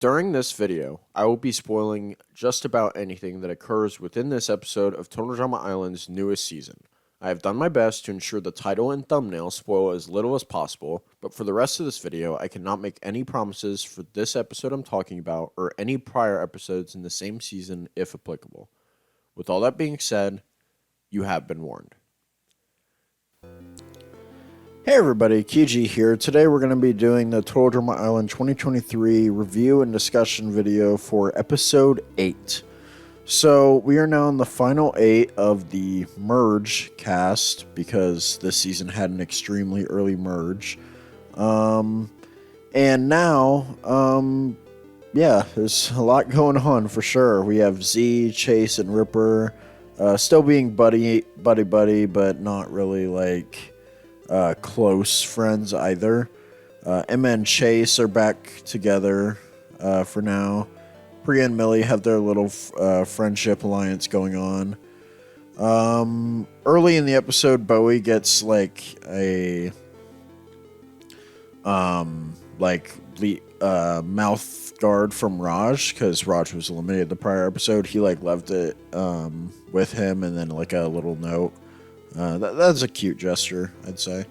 During this video, I will be spoiling just about anything that occurs within this episode of Total Drama Island's newest season. I have done my best to ensure the title and thumbnail spoil as little as possible, but for the rest of this video, I cannot make any promises for this episode I'm talking about or any prior episodes in the same season if applicable. With all that being said, you have been warned. Hey everybody, Kiji here. Today we're going to be doing the Total Drama Island 2023 review and discussion video for episode 8. So we are now in the final 8 of the merge cast because this season had an extremely early merge. And now, there's a lot going on for sure. We have Z, Chase, and Ripper still being buddy, but not really like close friends either. Emma and Chase are back together for now. Priya and Millie have their little friendship alliance going on. Early in the episode, Bowie gets like a mouth guard from Raj because Raj was eliminated the prior episode. He like left it with him and then like a little note. That's a cute gesture, I'd say.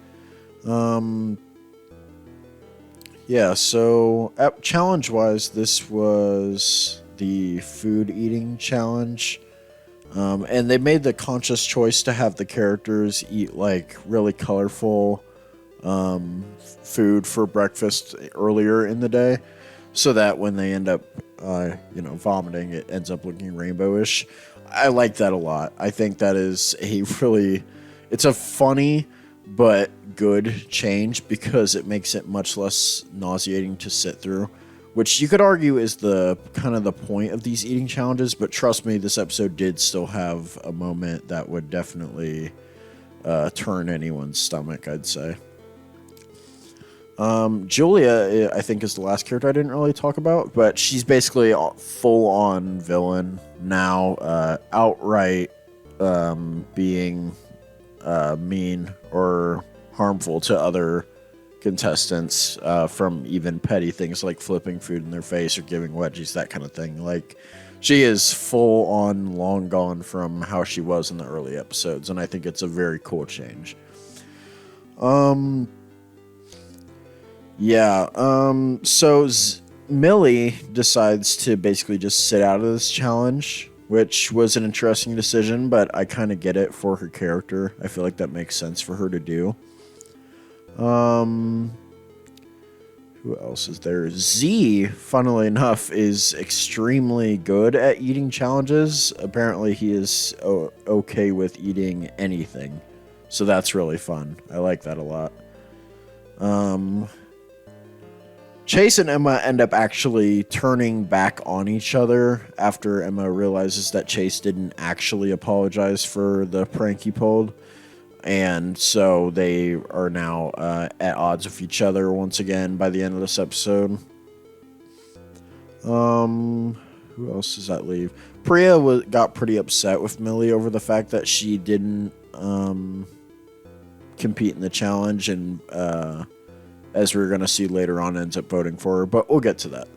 So challenge-wise, this was the food eating challenge. And they made the conscious choice to have the characters eat like really colorful food for breakfast earlier in the day, so that when they end up vomiting, it ends up looking rainbowish. I like that a lot. I think that is it's a funny but good change because it makes it much less nauseating to sit through, which you could argue is the kind of the point of these eating challenges. But trust me, this episode did still have a moment that would definitely turn anyone's stomach, I'd say. Julia, I think, is the last character I didn't really talk about, but she's basically a full-on villain now, outright being mean or harmful to other contestants, from even petty things like flipping food in their face or giving wedgies, that kind of thing. Like, she is full-on long gone from how she was in the early episodes, and I think it's a very cool change. Millie decides to basically just sit out of this challenge, which was an interesting decision, but I kind of get it for her character. I feel like that makes sense for her to do. Who else is there? Z, funnily enough, is extremely good at eating challenges. Apparently, he is okay with eating anything, so that's really fun. I like that a lot. Chase and Emma end up actually turning back on each other after Emma realizes that Chase didn't actually apologize for the prank he pulled. And so they are now at odds with each other once again by the end of this episode. Who else does that leave? Priya got pretty upset with Millie over the fact that she didn't compete in the challenge, and as we're going to see later on, ends up voting for her, but we'll get to that.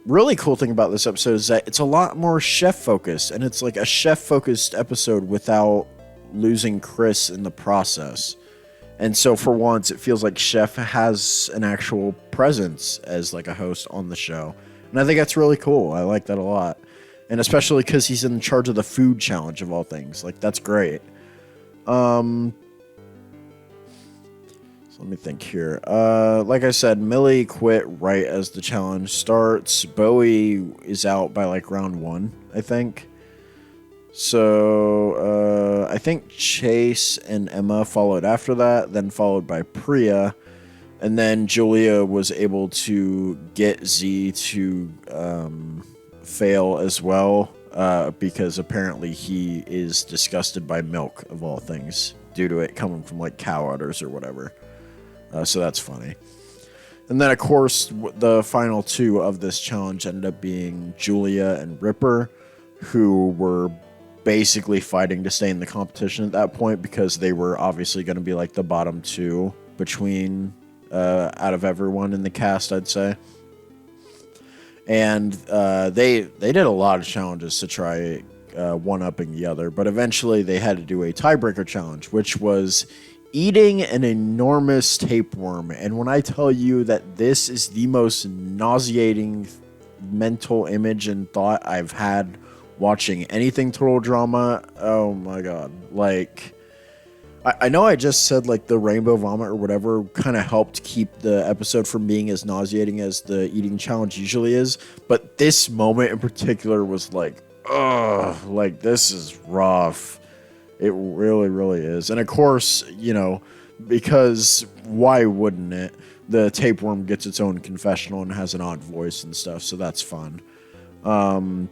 Really cool thing about this episode is that it's a lot more chef-focused, and it's like a chef-focused episode without losing Chris in the process. And so for once, it feels like Chef has an actual presence as like a host on the show. And I think that's really cool. I like that a lot. And especially because he's in charge of the food challenge of all things. Like, that's great. Let me think here. Like I said, Millie quit right as the challenge starts. Bowie is out by like round 1, I think. So I think Chase and Emma followed after that, then followed by Priya. And then Julia was able to get Z to fail as well, because apparently he is disgusted by milk, of all things, due to it coming from like cow udders or whatever. So that's funny. And then, of course, the final 2 of this challenge ended up being Julia and Ripper, who were basically fighting to stay in the competition at that point because they were obviously going to be like the bottom 2 between out of everyone in the cast, I'd say. And they did a lot of challenges to try one-upping the other, but eventually they had to do a tiebreaker challenge, which was eating an enormous tapeworm. And when I tell you that this is the most nauseating mental image and thought I've had watching anything total drama, oh my god. Like, I know I just said like the rainbow vomit or whatever kind of helped keep the episode from being as nauseating as the eating challenge usually is, but this moment in particular was like, ugh, like this is rough. It really, really is. And of course, you know, because why wouldn't it? The tapeworm gets its own confessional and has an odd voice and stuff, so that's fun. And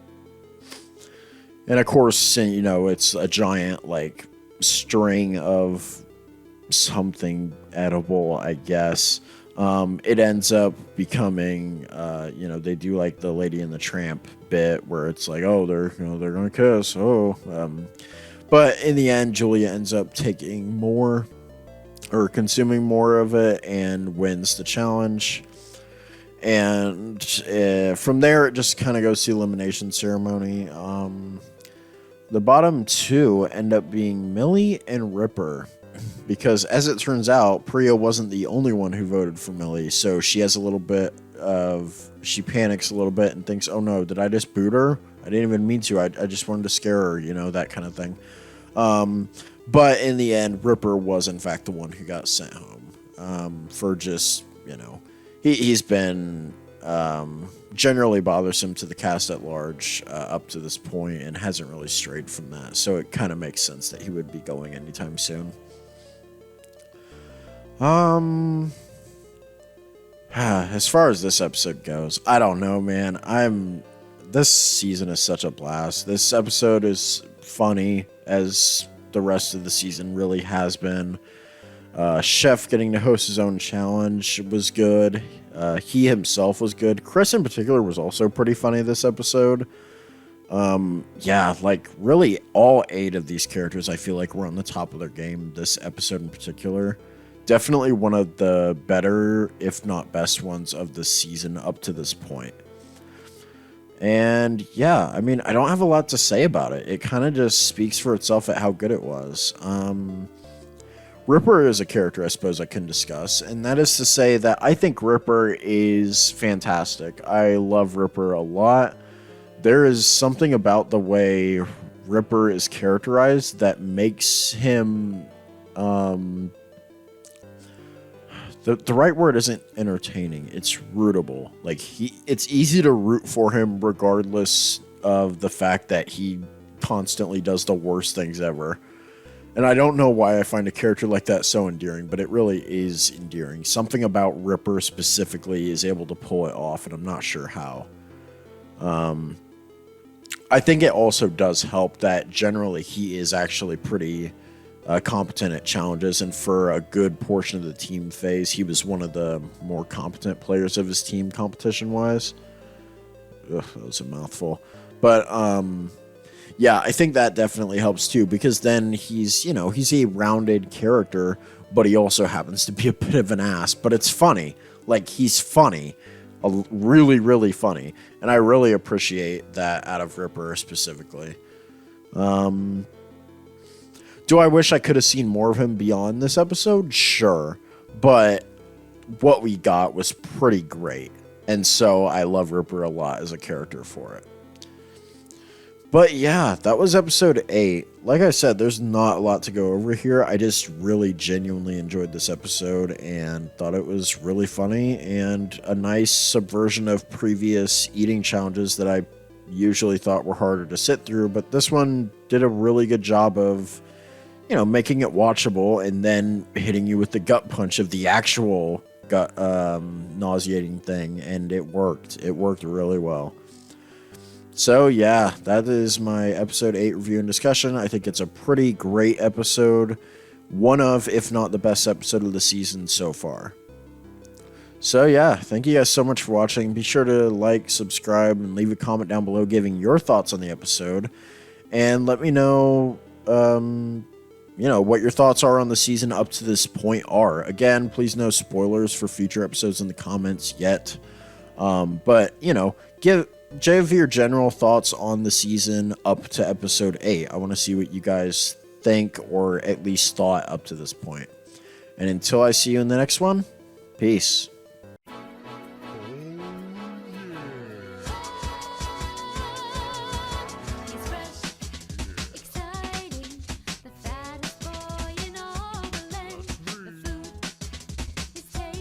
of course, you know, it's a giant like string of something edible, I guess. It ends up becoming, you know, they do like the Lady and the Tramp bit where it's like, oh, they're gonna kiss. Oh, but in the end, Julia ends up taking more or consuming more of it and wins the challenge. And from there, it just kind of goes to the elimination ceremony. The bottom two end up being Millie and Ripper, because as it turns out, Priya wasn't the only one who voted for Millie, so she has a little bit of, she panics a little bit and thinks, oh no, did I just boot her? I didn't even mean to, I just wanted to scare her, you know, that kind of thing. But in the end, Ripper was in fact the one who got sent home, for just, you know, he's been generally bothersome to the cast at large up to this point and hasn't really strayed from that. So it kind of makes sense that he would be going anytime soon. As far as this episode goes, I don't know, man. This season is such a blast. This episode is funny as the rest of the season really has been. Chef getting to host his own challenge was good. He himself was good. Chris in particular was also pretty funny this episode. Yeah, like really all 8 of these characters I feel like were on the top of their game this episode in particular. Definitely one of the better, if not best ones of the season up to this point. And yeah, I mean, I don't have a lot to say about it. It kind of just speaks for itself at how good it was. Ripper is a character I suppose I can discuss, and that is to say that I think Ripper is fantastic. I love Ripper a lot. There is something about the way Ripper is characterized that makes him, the right word isn't entertaining, it's rootable. Like, it's easy to root for him regardless of the fact that he constantly does the worst things ever. And I don't know why I find a character like that so endearing, but it really is endearing. Something about Ripper specifically is able to pull it off, and I'm not sure how. I think it also does help that generally he is actually pretty competent at challenges, and for a good portion of the team phase, he was one of the more competent players of his team competition-wise. Ugh, that was a mouthful. But, yeah, I think that definitely helps too, because then he's, you know, he's a rounded character, but he also happens to be a bit of an ass, but it's funny. Like, he's funny. Really, really funny. And I really appreciate that out of Ripper specifically. Do I wish I could have seen more of him beyond this episode? Sure. But what we got was pretty great. And so I love Ripper a lot as a character for it. But yeah, that was episode 8. Like I said, there's not a lot to go over here. I just really genuinely enjoyed this episode and thought it was really funny and a nice subversion of previous eating challenges that I usually thought were harder to sit through. But this one did a really good job of, you know, making it watchable and then hitting you with the gut punch of the actual gut nauseating thing. And it worked. It worked really well. So yeah, that is my episode 8 review and discussion. I think it's a pretty great episode. One of, if not the best episode of the season so far. So yeah, thank you guys so much for watching. Be sure to like, subscribe, and leave a comment down below giving your thoughts on the episode. And let me know, you know, what your thoughts are on the season up to this point are. Again, please no spoilers for future episodes in the comments yet. But give your general thoughts on the season up to episode 8. I want to see what you guys think, or at least thought up to this point. And until I see you in the next one, peace.